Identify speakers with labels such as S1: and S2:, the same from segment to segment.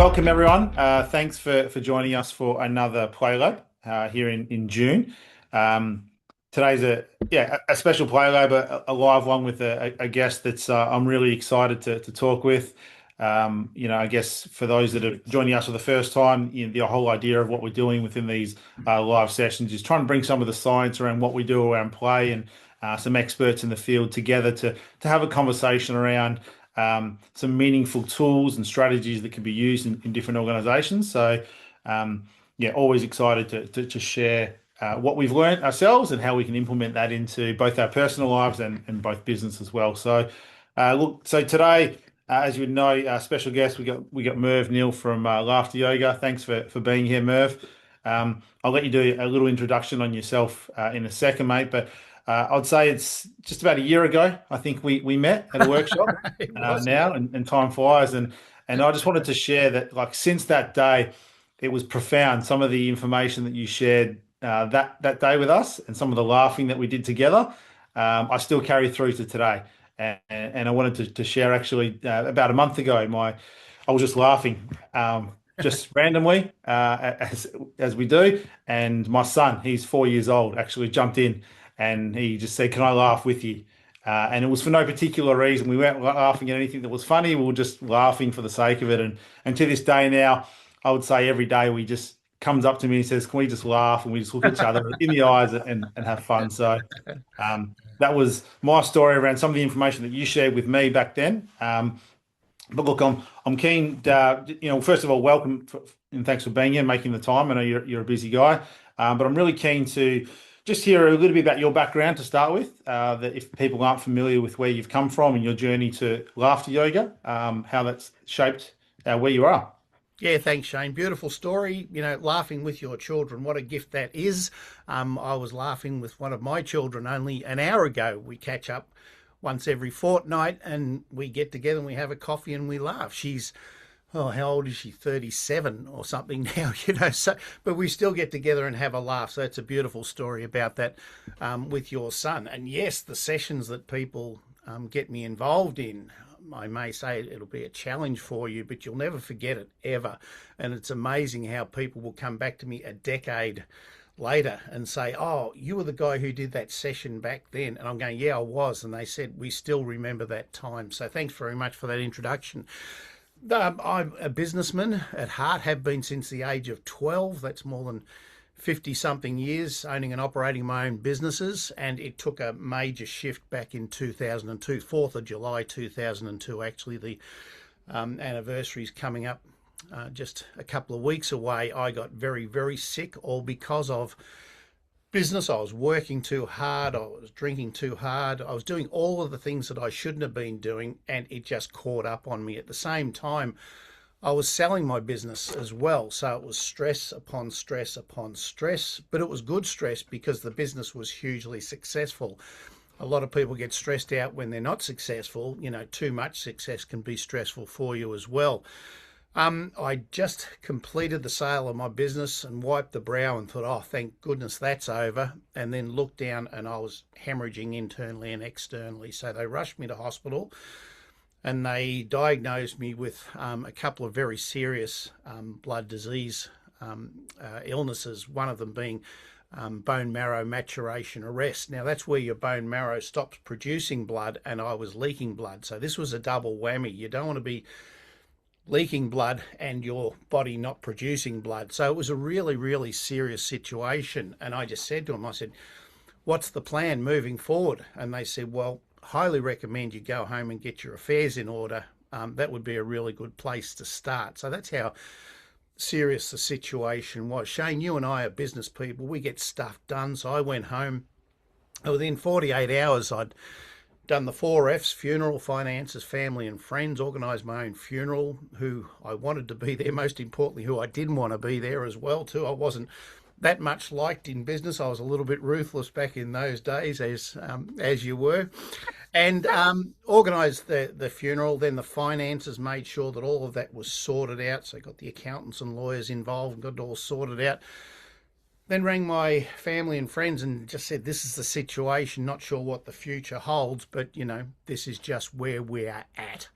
S1: Welcome everyone. Thanks for joining us for another Play Lab here in June. Um, Today's a special Play Lab, a live one with a guest that's I'm really excited to talk with. I guess for those that are joining us for the first time, the whole idea of what we're doing within these live sessions is trying to bring some of the science around what we do around play and some experts in the field together to have a conversation around some meaningful tools and strategies that can be used in different organizations. So, always excited to share what we've learned ourselves and how we can implement that into both our personal lives and both business as well. So today, as you know, our special guest, we got Merv Neal from Laughter Yoga. Thanks for being here, Merv. I'll let you do a little introduction on yourself in a second, mate. But I'd say it's just about a year ago. I think we met at a workshop
S2: It was.
S1: now, and time flies. And I just wanted to share that, like, since that day, it was profound. Some of the information that you shared that day with us, and some of the laughing that we did together, I still carry through to today. And I wanted to share actually about a month ago, I was just laughing. Just randomly, as we do, and my son, he's 4 years old, actually jumped in and he just said, "Can I laugh with you?" And it was for no particular reason. We weren't laughing at anything that was funny. We were just laughing for the sake of it. And to this day now, I would say every day we just comes up to me and says, "Can we just laugh?" And we just look at each other in the eyes and have fun. So that was my story around some of the information that you shared with me back then. But look, I'm keen. First of all, welcome and thanks for being here, making the time. I know you're a busy guy, but I'm really keen to just hear a little bit about your background to start with. That if people aren't familiar with where you've come from and your journey to laughter yoga, how that's shaped where you are.
S2: Yeah, thanks, Shane. Beautiful story. Laughing with your children, what a gift that is. I was laughing with one of my children only an hour ago. We catch up once every fortnight and we get together and we have a coffee and we laugh. She's, oh, how old is she? 37 or something now, so, but we still get together and have a laugh. So it's a beautiful story about that with your son. And yes, the sessions that people get me involved in, I may say it'll be a challenge for you, but you'll never forget it ever. And it's amazing how people will come back to me a decade later and say, "Oh, you were the guy who did that session back then." And I'm going, "Yeah, I was." And they said, "We still remember that time." So thanks very much for that introduction. I'm a businessman at heart, have been since the age of 12. That's more than 50 something years owning and operating my own businesses. And it took a major shift back in 2002, 4th of July 2002. Actually, the anniversary is coming up just a couple of weeks away. I got very, very sick, all because of business. I was working too hard. I was drinking too hard. I was doing all of the things that I shouldn't have been doing, and it just caught up on me. At the same time, I was selling my business as well. So it was stress upon stress upon stress, but it was good stress because the business was hugely successful. A lot of people get stressed out when they're not successful. Too much success can be stressful for you as well. I just completed the sale of my business and wiped the brow and thought, "Oh, thank goodness that's over." And then looked down and I was hemorrhaging internally and externally. So they rushed me to hospital and they diagnosed me with a couple of very serious blood disease illnesses, one of them being bone marrow maturation arrest. Now, that's where your bone marrow stops producing blood, and I was leaking blood. So this was a double whammy. You don't want to be leaking blood and your body not producing blood. So it was a really, really serious situation. And I just said to them, I said, "What's the plan moving forward?" And they said, "Well, highly recommend you go home and get your affairs in order. That would be a really good place to start." So that's how serious the situation was. Shane, you and I are business people. We get stuff done. So I went home. Within 48 hours, I'd done the 4Fs: funeral, finances, family and friends, organised my own funeral, who I wanted to be there, most importantly, who I didn't want to be there as well too. I wasn't that much liked in business. I was a little bit ruthless back in those days, as you were, and organised the funeral. Then the finances, made sure that all of that was sorted out. So I got the accountants and lawyers involved and got it all sorted out. Then rang my family and friends and just said, "This is the situation, not sure what the future holds, but this is just where we're at."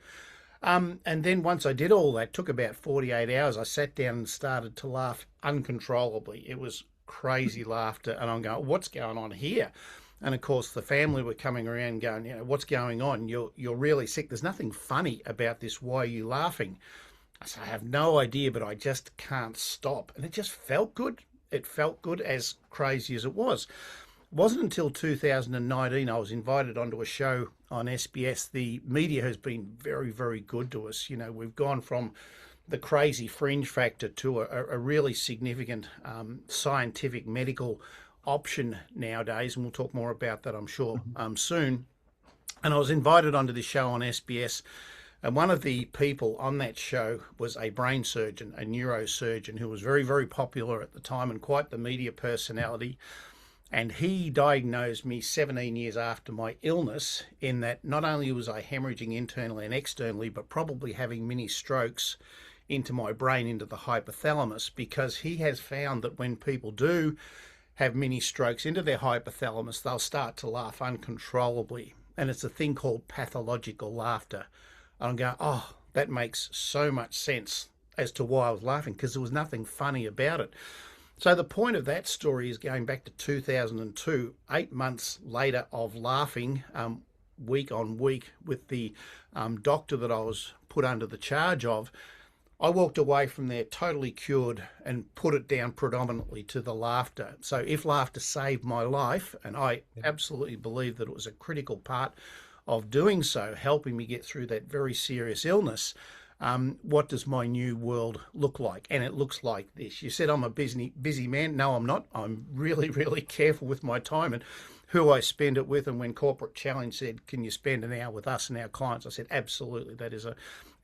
S2: And then once I did all that, took about 48 hours, I sat down and started to laugh uncontrollably. It was crazy laughter. And I'm going, what's going on here? And of course, the family were coming around going, what's going on? You're really sick. There's nothing funny about this. Why are you laughing? I said, I have no idea, but I just can't stop. And it just felt good. It felt good, as crazy as it was. It wasn't until 2019 I was invited onto a show on SBS. The media has been very, very good to us. We've gone from the crazy fringe factor to a really significant scientific medical option nowadays, and we'll talk more about that, I'm sure, soon. And I was invited onto this show on SBS, and one of the people on that show was a brain surgeon, a neurosurgeon, who was very, very popular at the time and quite the media personality. And he diagnosed me 17 years after my illness, in that not only was I hemorrhaging internally and externally, but probably having mini strokes into my brain, into the hypothalamus, because he has found that when people do have mini strokes into their hypothalamus, they'll start to laugh uncontrollably. And it's a thing called pathological laughter. And I'm going, oh, that makes so much sense as to why I was laughing, because there was nothing funny about it. So the point of that story is going back to 2002, 8 months later of laughing week on week with the doctor that I was put under the charge of. I walked away from there totally cured and put it down predominantly to the laughter. So if laughter saved my life, and I absolutely believe that it was a critical part of doing so, helping me get through that very serious illness, what does my new world look like? And it looks like this. You said I'm a busy man. No, I'm not. I'm really, really careful with my time and who I spend it with. And when Corporate Challenge said, can you spend an hour with us and our clients? I said, absolutely. That is a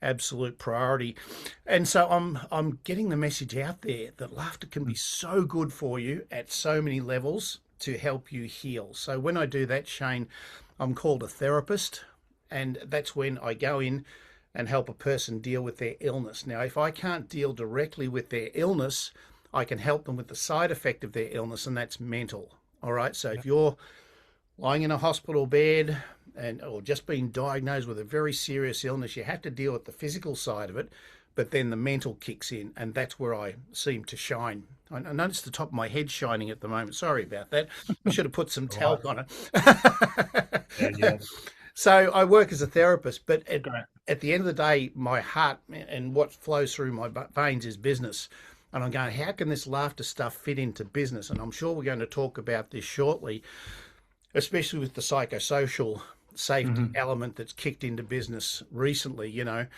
S2: absolute priority. And so I'm getting the message out there that laughter can be so good for you at so many levels to help you heal. So when I do that, Shane, I'm called a therapist, and that's when I go in and help a person deal with their illness. Now, if I can't deal directly with their illness, I can help them with the side effect of their illness, and that's mental. All right. So if you're lying in a hospital bed or just being diagnosed with a very serious illness, you have to deal with the physical side of it, but then the mental kicks in, and that's where I seem to shine. I noticed the top of my head shining at the moment. Sorry about that. I should have put some talc on it.
S1: Yeah.
S2: So I work as a therapist, but at the end of the day, my heart and what flows through my veins is business. And I'm going, how can this laughter stuff fit into business? And I'm sure we're going to talk about this shortly, especially with the psychosocial safety element that's kicked into business recently, And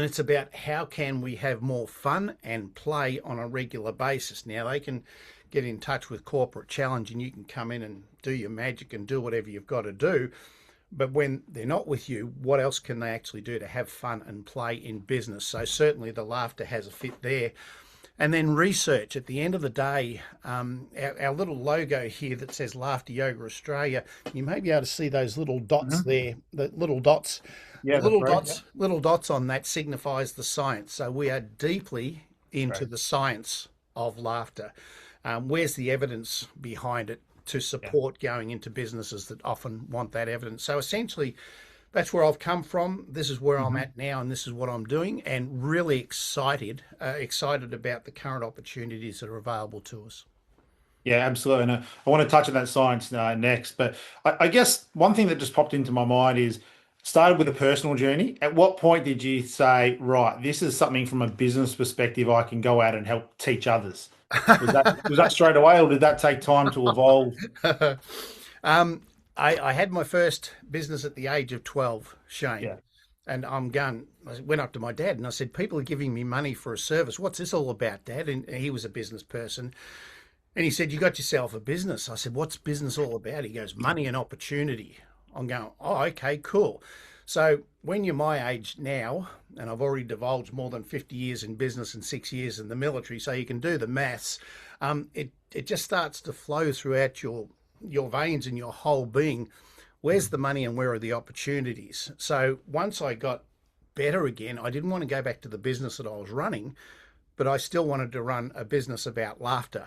S2: it's about how can we have more fun and play on a regular basis. Now, they can get in touch with Corporate Challenge and you can come in and do your magic and do whatever you've got to do. But when they're not with you, what else can they actually do to have fun and play in business? So certainly the laughter has a fit there. And then research. At the end of the day, our little logo here that says Laughter Yoga Australia, you may be able to see those little dots there, the little dots.
S1: Yeah,
S2: Little dots on that signifies the science. So we are deeply into the science of laughter. Where's the evidence behind it to support going into businesses that often want that evidence? So essentially, that's where I've come from. This is where I'm at now, and this is what I'm doing, and really excited about the current opportunities that are available to us.
S1: Yeah, absolutely. And I want to touch on that science next, but I guess one thing that just popped into my mind is started with a personal journey. At what point did you say, right, this is something from a business perspective I can go out and help teach others? Was that straight away, or did that take time to evolve?
S2: I had my first business at the age of 12, Shane.
S1: Yeah.
S2: And I went up to my dad and I said, people are giving me money for a service. What's this all about, Dad? And he was a business person. And he said, you got yourself a business. I said, what's business all about? He goes, money and opportunity. I'm going, oh, okay, cool. So when you're my age now, and I've already divulged more than 50 years in business and 6 years in the military, so you can do the maths, it just starts to flow throughout your veins and your whole being. Where's the money and where are the opportunities? So once I got better again, I didn't want to go back to the business that I was running, but I still wanted to run a business about laughter.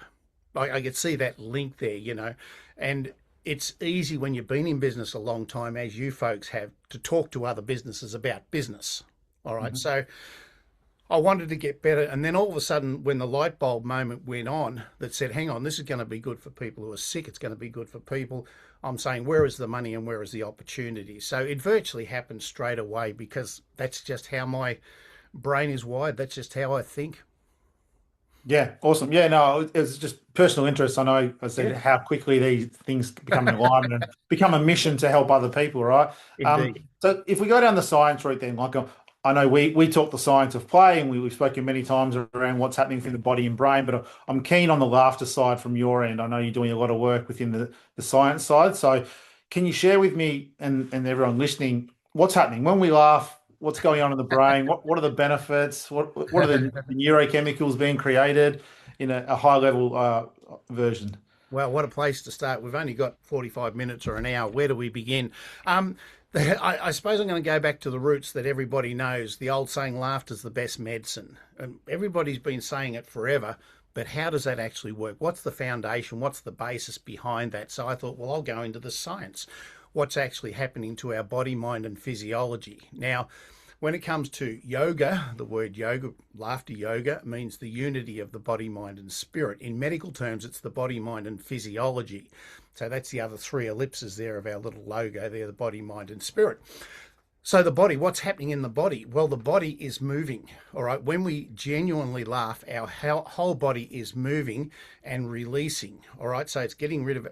S2: I could see that link there, and it's easy when you've been in business a long time, as you folks have, to talk to other businesses about business. All right.
S1: Mhm.
S2: So I wanted to get better. And then all of a sudden, when the light bulb moment went on that said, hang on, this is going to be good for people who are sick, it's going to be good for people, I'm saying, where is the money and where is the opportunity? So it virtually happened straight away because that's just how my brain is wired. That's just how I think.
S1: Yeah, awesome. Yeah, no, it was just personal interest. I know I said
S2: Yeah,
S1: how quickly these things become an alignment and become a mission to help other people, right?
S2: indeed.
S1: So if we go down the science route, then I know we talk the science of play, and we've spoken many times around what's happening within the body and brain, but I'm keen on the laughter side from your end. I know you're doing a lot of work within the science side. So can you share with me and everyone listening what's happening when we laugh? What's going on in the brain? What are the benefits? What are the neurochemicals being created in a high level version?
S2: Well, what a place to start. We've only got 45 minutes or an hour. Where do we begin? Um, I suppose I'm going to go back to the roots that everybody knows. The old saying, laughter's the best medicine. Everybody's been saying it forever, but how does that actually work? What's the foundation? What's the basis behind that? So I thought, well, I'll go into the science. What's actually happening to our body, mind, and physiology? Now, when it comes to yoga, the word yoga, laughter yoga, means the unity of the body, mind, and spirit. In medical terms, it's the body, mind, and physiology. So that's the other three ellipses there of our little logo there, the body, mind, and spirit. So the body, what's happening in the body? Well, the body is moving. All right. When we genuinely laugh, our whole body is moving and releasing. All right. So it's getting rid of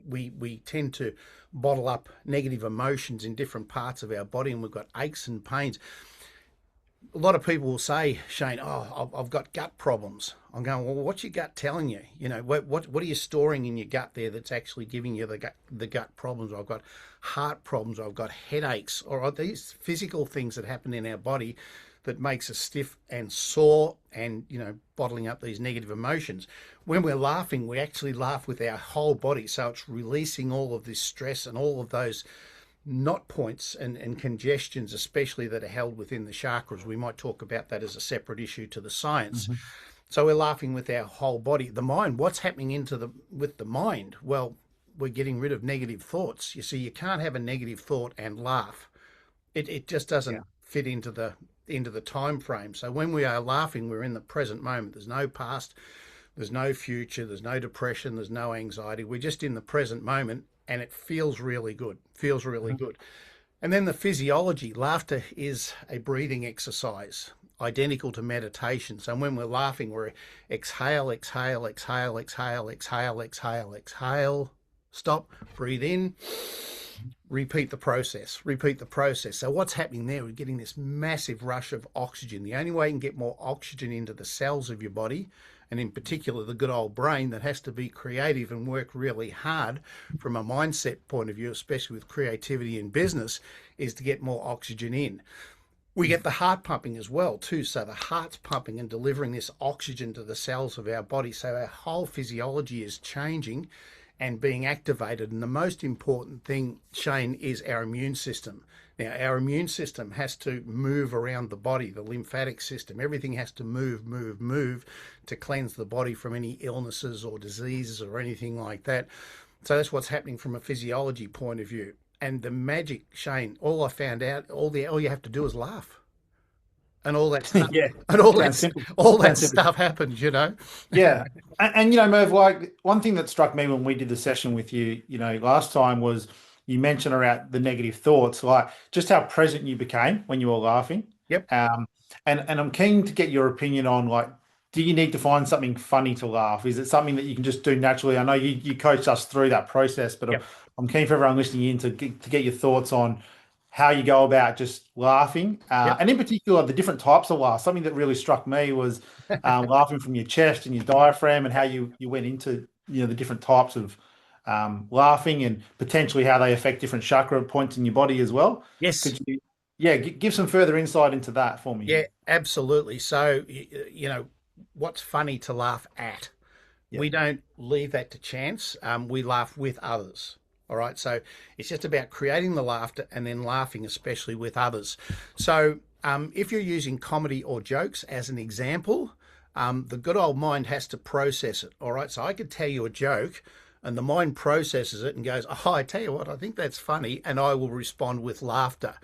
S2: we tend to bottle up negative emotions in different parts of our body, and we've got aches and pains. A lot of people will say, Shane, oh, I've got gut problems. I'm going, well, what's your gut telling you? You know, what are you storing in your gut there that's actually giving you the gut problems? I've got heart problems. I've got headaches. Or these physical things that happen in our body that makes us stiff and sore and, bottling up these negative emotions. When we're laughing, we actually laugh with our whole body. So it's releasing all of this stress and all of those knot points and congestions, especially that are held within the chakras. We might talk about that as a separate issue to the science.
S1: Mhm.
S2: So we're laughing with our whole body. The mind, what's happening with the mind? Well, we're getting rid of negative thoughts. You see, you can't have a negative thought and laugh. It just
S1: Yeah.
S2: doesn't fit into the time frame. So when we are laughing, we're in the present moment. There's no past, there's no future, there's no depression, there's no anxiety. We're just in the present moment, and it feels really good. Feels really
S1: Mhm.
S2: good. And then the physiology, laughter is a breathing exercise, identical to meditation. So when we're laughing, we're exhale, exhale, exhale, exhale, exhale, exhale, exhale, stop, breathe in, repeat the process, repeat the process. So what's happening there? We're getting this massive rush of oxygen. The only way you can get more oxygen into the cells of your body, and in particular the good old brain that has to be creative and work really hard from a mindset point of view, especially with creativity in business, is to get more oxygen in. We get the heart pumping as well too. So the heart's pumping and delivering this oxygen to the cells of our body. So our whole physiology is changing and being activated. And the most important thing, Shane, is our immune system. Now, our immune system has to move around the body, the lymphatic system. Everything has to move, move, move to cleanse the body from any illnesses or diseases or anything like that. So that's what's happening from a physiology point of view. And the magic, Shane, all I found out, all you have to do is laugh. And all that stuff,
S1: Yeah.
S2: and
S1: Sounds simple.
S2: all that
S1: Sounds simple.
S2: stuff happens.
S1: Yeah. Merv, like one thing that struck me when we did the session with you, last time was you mentioned around the negative thoughts, like just how present you became when you were laughing.
S2: Yep,
S1: Um, and I'm keen to get your opinion on like, do you need to find something funny to laugh? Is it something that you can just do naturally? I know you coached us through that process, but
S2: yep.
S1: I'm keen for everyone listening in to get your thoughts on how you go about just laughing,
S2: Yep.
S1: and in particular the different types of laugh. Something that really struck me was laughing from your chest and your diaphragm, and how you went into the different types of laughing, and potentially how they affect different chakra points in your body as well.
S2: Yes.
S1: Could you, yeah, give some further insight into that for me?
S2: Yeah, absolutely. So, what's funny to laugh at?
S1: Yeah.
S2: We don't leave that to chance. We laugh with others. All right. So it's just about creating the laughter and then laughing, especially with others. So if you're using comedy or jokes as an example, the good old mind has to process it. All right. So I could tell you a joke, And the mind processes it and goes, oh, I tell you what, I think that's funny. And I will respond with laughter.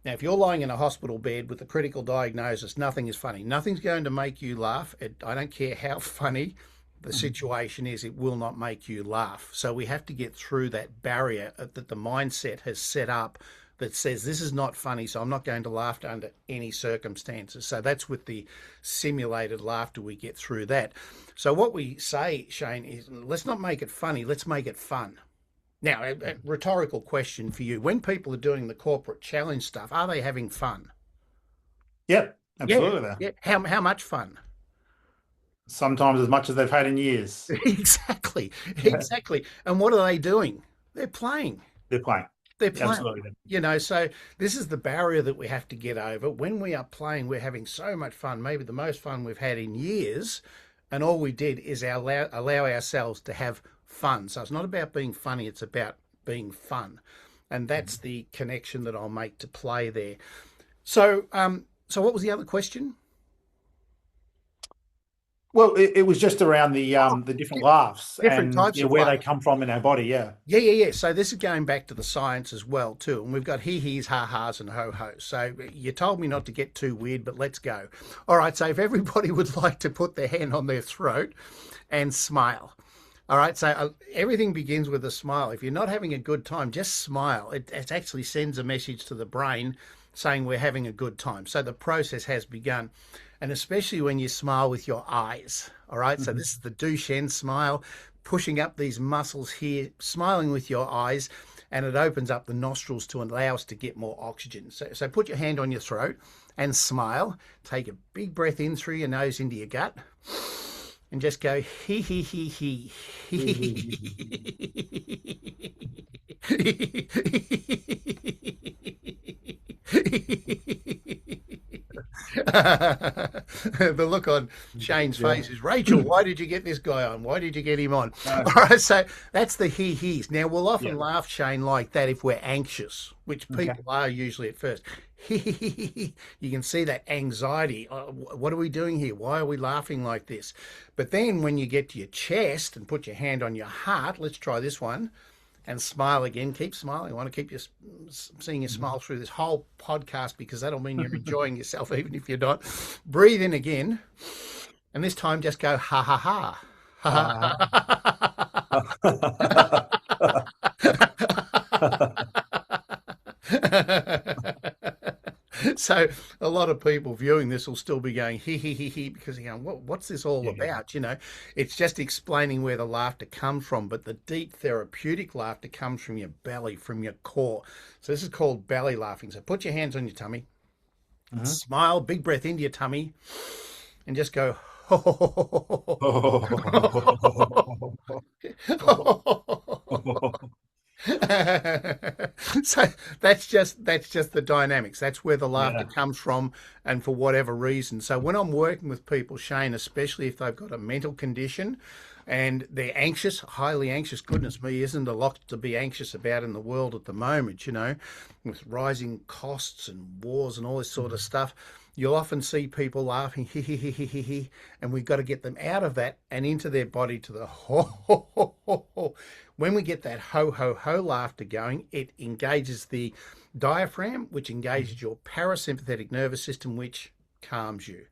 S2: Now, if you're lying in a hospital bed with a critical diagnosis, nothing is funny. Nothing's going to make you laugh. I don't care how funny the situation is, it will not make you laugh. So we have to get through that barrier that the mindset has set up that says this is not funny, so I'm not going to laugh under any circumstances. So that's with the simulated laughter, we get through that. So what we say, Shane, is let's not make it funny, let's make it fun. Now, a rhetorical question for you. When people are doing the corporate challenge stuff, are they having fun?
S1: Yep,
S2: Yeah,
S1: absolutely.
S2: yeah. How much fun?
S1: Sometimes as much as they've had in years.
S2: Exactly,
S1: Yeah,
S2: exactly. And what are they doing? They're playing.
S1: they're playing.
S2: They're playing.
S1: Absolutely.
S2: So this is the barrier that we have to get over. When we are playing, we're having so much fun, maybe the most fun we've had in years. And all we did is allow ourselves to have fun. So it's not about being funny, it's about being fun. And that's the connection that I'll make to play there. So what was the other question?
S1: Well, it was just around the different laughs
S2: Different
S1: and
S2: types of
S1: where they
S2: laughter.
S1: come from in our body. Yeah.
S2: Yeah. So this is going back to the science as well too, and we've got hee-hees, ha-has, and ho-hos. So you told me not to get too weird, but let's go. All right. So if everybody would like to put their hand on their throat and smile. All right. So everything begins with a smile. If you're not having a good time, just smile. It actually sends a message to the brain saying we're having a good time. So the process has begun. And especially when you smile with your eyes. All right. So
S1: Mhm.
S2: this is the Duchenne smile, pushing up these muscles here, smiling with your eyes, and it opens up the nostrils to allow us to get more oxygen. So put your hand on your throat and smile. Take a big breath in through your nose into your gut and just go hee hee hee hee. The look on Shane's
S1: Yeah.
S2: face is, Rachel, why did you get this guy on? Why did you get him on?
S1: No.
S2: All right, so that's the he he's. Now, we'll
S1: Yeah.
S2: often laugh, Shane, like that if we're anxious, which
S1: Okay.
S2: people are usually at first. You can see that anxiety. Oh, what are we doing here? Why are we laughing like this? But then when you get to your chest and put your hand on your heart, let's try this one and smile again. Keep smiling. I want to keep you seeing you smile through this whole podcast because that'll mean you're enjoying yourself, even if you're not. Breathe in again, and this time just go ha ha ha.
S1: Uh,
S2: So a lot of people viewing this will still be going he because they're going, what's this all
S1: yeah.
S2: about? It's just explaining where the laughter comes from, but the deep therapeutic laughter comes from your belly, from your core. So this is called belly laughing. So put your hands on your tummy,
S1: Mhm.
S2: smile, big breath into your tummy, and just go. So that's just the dynamics. That's where the laughter
S1: Yeah.
S2: comes from, and for whatever reason. So when I'm working with people, Shane, especially if they've got a mental condition and they're anxious, highly anxious, goodness me, isn't a lot to be anxious about in the world at the moment, with rising costs and wars and all this sort of stuff. You'll often see people laughing, and we've got to get them out of that and into their body to the ho, ho, ho, ho, ho. When we get that ho, ho, ho laughter going, it engages the diaphragm, which engages your parasympathetic nervous system, which calms you.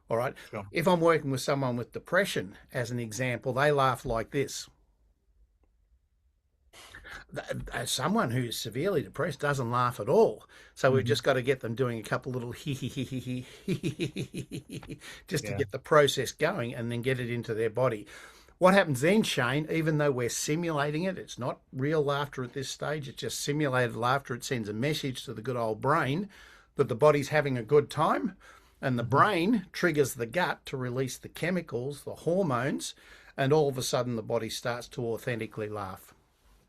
S2: All right.
S1: Sure.
S2: If I'm working with someone with depression, as an example, they laugh like this. Someone who's severely depressed doesn't laugh at all. So we've
S1: Mhm.
S2: just got to get them doing a couple little hee just to
S1: Yeah.
S2: get the process going and then get it into their body. What happens then, Shane, even though we're simulating it, it's not real laughter at this stage, it's just simulated laughter. It sends a message to the good old brain that the body's having a good time, and the
S1: Mhm.
S2: brain triggers the gut to release the chemicals, the hormones, and all of a sudden the body starts to authentically laugh.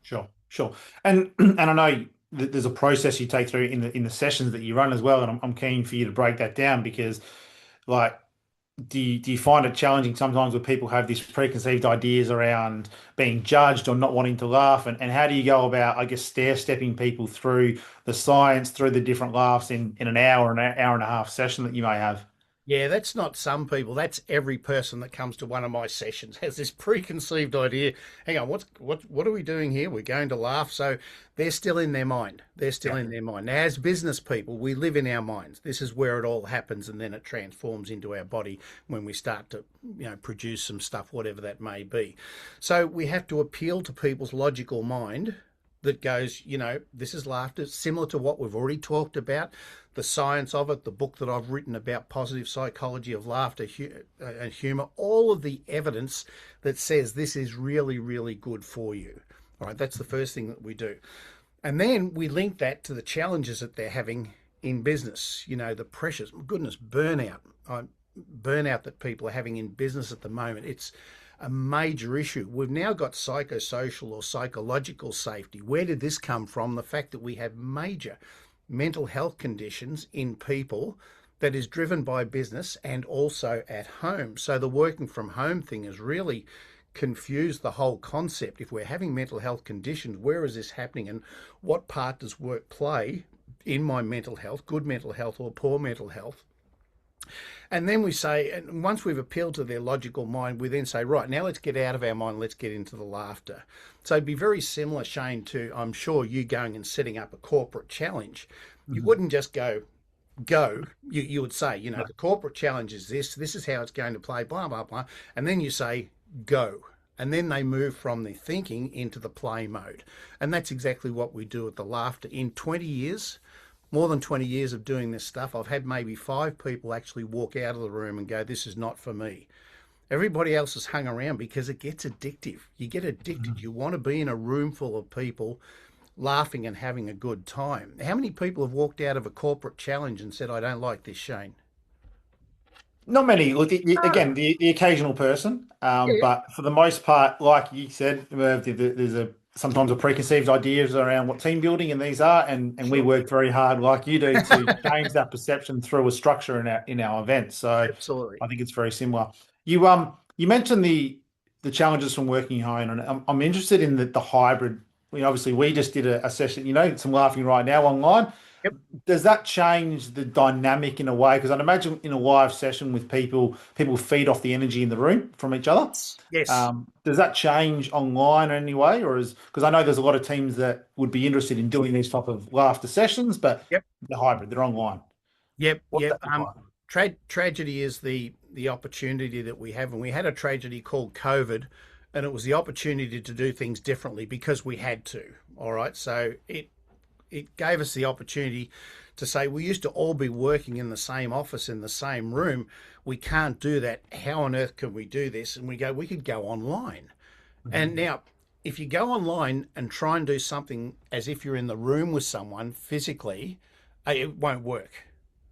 S1: Sure. Sure. And I know there's a process you take through in the sessions that you run as well, and I'm keen for you to break that down because, like, do you find it challenging sometimes when people have these preconceived ideas around being judged or not wanting to laugh? And how do you go about, I guess, stair-stepping people through the science, through the different laughs in an hour and a half session that you may have?
S2: Yeah, that's not some people. That's every person that comes to one of my sessions has this preconceived idea. Hang on, what are we doing here? We're going to laugh. So they're still in their mind. They're still
S1: Yeah.
S2: in their mind. Now, as business people, we live in our minds. This is where it all happens, and then it transforms into our body when we start to, produce some stuff, whatever that may be. So we have to appeal to people's logical mind that goes, this is laughter, similar to what we've already talked about, the science of it, the book that I've written about positive psychology of laughter and humor, all of the evidence that says this is really, really good for you. All right, that's the first thing that we do. And then we link that to the challenges that they're having in business, the pressures, goodness, burnout that people are having in business at the moment. It's a major issue. We've now got psychosocial or psychological safety. Where did this come from? The fact that we have major mental health conditions in people that is driven by business and also at home. So the working from home thing has really confused the whole concept. If we're having mental health conditions, where is this happening and what part does work play in my mental health, good mental health or poor mental health? And then we say, and once we've appealed to their logical mind, we then say, right, now let's get out of our mind, let's get into the laughter. So it'd be very similar, Shane, to, I'm sure, you going and setting up a corporate challenge. You
S1: Mhm.
S2: wouldn't just go. You would say, the corporate challenge is this is how it's going to play, blah, blah, blah. And then you say, go. And then they move from the thinking into the play mode. And that's exactly what we do at the laughter. In 20 years, more than 20 years of doing this stuff, I've had maybe 5 people actually walk out of the room and go, this is not for me. Everybody else has hung around because it gets addictive. You get addicted.
S1: Mhm.
S2: You want to be in a room full of people laughing and having a good time. How many people have walked out of a corporate challenge and said, I don't like this, Shane?
S1: Not many. Look,
S2: No.
S1: again, the occasional person,
S2: Yeah.
S1: but for the most part, like you said, there's sometimes a preconceived ideas around what team building and these are, and we
S2: Sure.
S1: work very hard, like you do, to change that perception through a structure in our events. So
S2: Absolutely.
S1: I think it's very similar. You mentioned the challenges from working home, and I'm interested in the hybrid. Obviously, we just did a session, some laughing right now online.
S2: Yep.
S1: Does that change the dynamic in a way? Because I'd imagine in a live session with people feed off the energy in the room from each other.
S2: Yes.
S1: Does that change online in any way, or because I know there's a lot of teams that would be interested in doing these type of laughter sessions, but
S2: Yep.
S1: they're hybrid, they're online.
S2: Yep.
S1: What's
S2: Yep.
S1: that look like?
S2: Tragedy is the opportunity that we have, and we had a tragedy called COVID, and it was the opportunity to do things differently because we had to. All right, so it gave us the opportunity to say we used to all be working in the same office in the same room. We can't do that. How on earth can we do this? And we could go online. And
S1: Mhm.
S2: now, if you go online and try and do something as if you're in the room with someone physically, it won't work.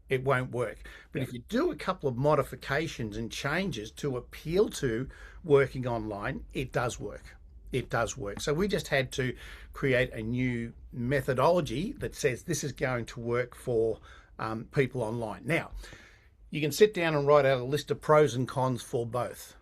S2: It won't work. But
S1: Yeah.
S2: if you do a couple of modifications and changes to appeal to working online, it does work. It does work. So we just had to create a new methodology that says this is going to work for people online. Now, you can sit down and write out a list of pros and cons for both.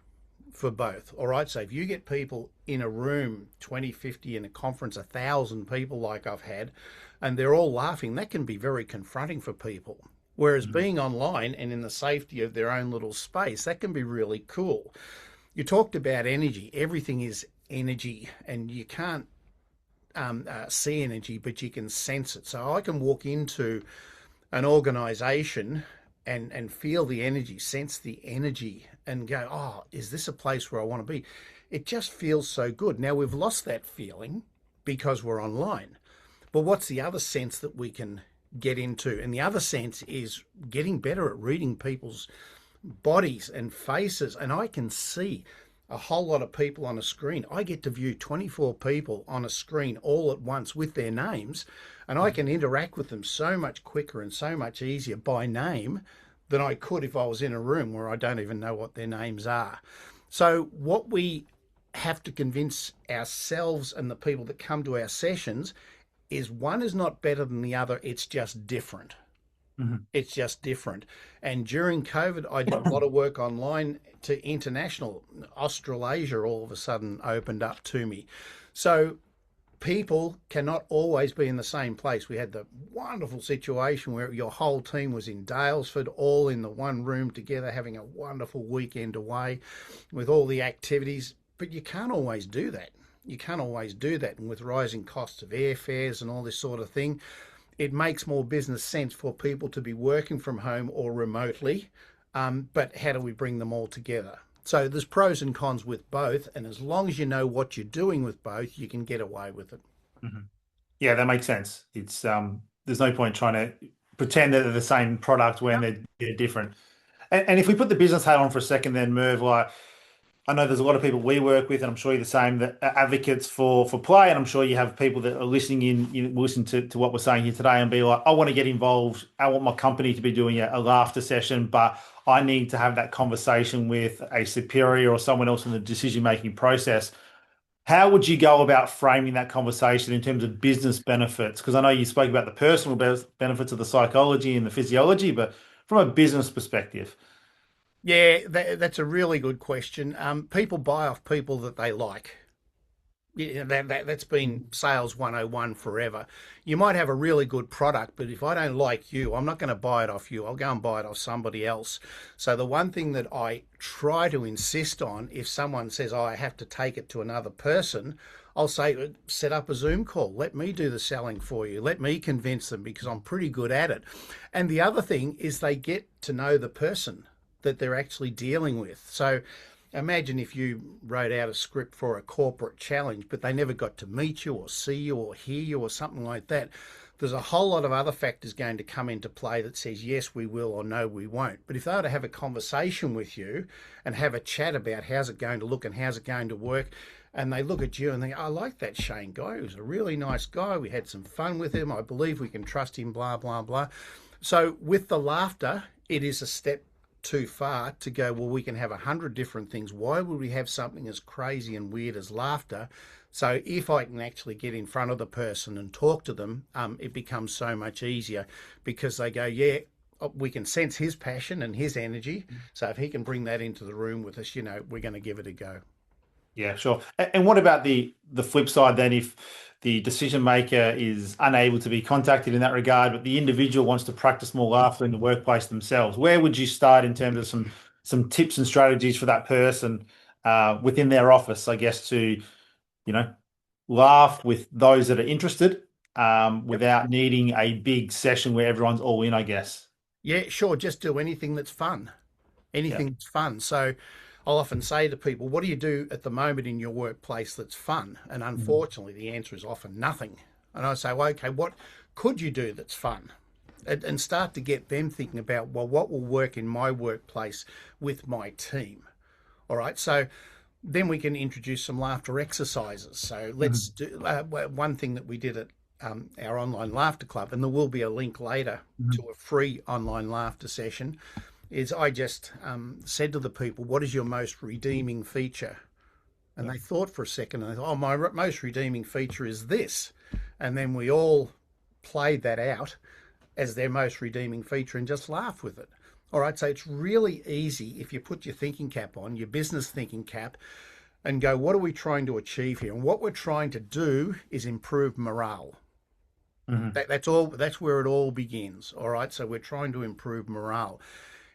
S2: For both. All right. So if you get people in a room, 20, 50 in a conference, 1,000 people like I've had, and they're all laughing, that can be very confronting for people. Whereas
S1: Mhm.
S2: being online and in the safety of their own little space, that can be really cool. You talked about energy. Everything is energy, and you can't see energy, but you can sense it. So I can walk into an organization and feel the energy, sense the energy, and go, oh, is this a place where I want to be? It just feels so good. Now we've lost that feeling because we're online. But what's the other sense that we can get into? And the other sense is getting better at reading people's bodies and faces. And I can see a whole lot of people on a screen. I get to view 24 people on a screen all at once with their names, and I can interact with them so much quicker and so much easier by name than I could if I was in a room where I don't even know what their names are. So, what we have to convince ourselves and the people that come to our sessions is one is not better than the other, it's just different.
S1: Mhm.
S2: It's just different. And during COVID, I did a lot of work online to international. Australasia all of a sudden opened up to me. So People cannot always be in the same place. We had the wonderful situation where your whole team was in Dalesford, all in the one room together, having a wonderful weekend away with all the activities. But you can't always do that. You can't always do that. And with rising costs of airfares and all this sort of thing, it makes more business sense for people to be working from home or remotely. But how do we bring them all together? So there's pros and cons with both, and as long as you know what you're doing with both, you can get away with it.
S1: Mhm. Yeah, that makes sense. It's there's no point trying to pretend that they're the same product when
S2: Yep.
S1: they're different. And if we put the business hat on for a second, then Merv, like I know there's a lot of people we work with, and I'm sure you're the same, that are advocates for play, and I'm sure you have people that are listening in, listen to what we're saying here today and be like, I want to get involved. I want my company to be doing a laughter session, but I need to have that conversation with a superior or someone else in the decision-making process. How would you go about framing that conversation in terms of business benefits? Because I know you spoke about the personal benefits of the psychology and the physiology, but from a business perspective.
S2: Yeah, that's a really good question. People buy off people that they like. Yeah, that's been sales 101 forever. You might have a really good product, but if I don't like you, I'm not going to buy it off you. I'll go and buy it off somebody else. So the one thing that I try to insist on, if someone says, oh, I have to take it to another person, I'll say, set up a Zoom call. Let me do the selling for you. Let me convince them because I'm pretty good at it. And the other thing is they get to know the person that they're actually dealing with. So imagine if you wrote out a script for a corporate challenge, but they never got to meet you or see you or hear you or something like that. There's a whole lot of other factors going to come into play that says, yes, we will or no, we won't. But if they were to have a conversation with you and have a chat about how's it going to look and how's it going to work, and they look at you and think, I like that Shane guy. He was a really nice guy. We had some fun with him. I believe we can trust him, blah, blah, blah. So with the laughter, it is a step too far to go, well, we can have 100 different things. Why would we have something as crazy and weird as laughter? So if I can actually get in front of the person and talk to them, it becomes so much easier because they go, yeah, we can sense his passion and his energy. So if he can bring that into the room with us, we're going to give it a go.
S1: Yeah, sure. And what about the flip side then? If the decision maker is unable to be contacted in that regard, but the individual wants to practice more laughter in the workplace themselves, where would you start in terms of some tips and strategies for that person within their office, I guess, to laugh with those that are interested
S2: Yep.
S1: without needing a big session where everyone's all in, I guess.
S2: Yeah, sure. Just do anything that's fun.
S1: Yeah.
S2: Anything that's fun. So I'll often say to people, what do you do at the moment in your workplace that's fun? And
S1: Mhm.
S2: unfortunately, the answer is often nothing. And I say, well, okay, what could you do that's fun? And start to get them thinking about, well, what will work in my workplace with my team? All right. So then we can introduce some laughter exercises. So let's
S1: Mhm.
S2: do one thing that we did at our online laughter club, and there will be a link later to
S1: Mhm.
S2: a free online laughter session is I just said to the people, what is your most redeeming feature? And
S1: Yeah.
S2: they thought for a second and they thought, oh, my most redeeming feature is this. And then we all played that out as their most redeeming feature and just laughed with it. All right, so it's really easy if you put your thinking cap on, your business thinking cap, and go, what are we trying to achieve here? And what we're trying to do is improve morale.
S1: Mhm.
S2: That's all. That's where it all begins. All right. So we're trying to improve morale.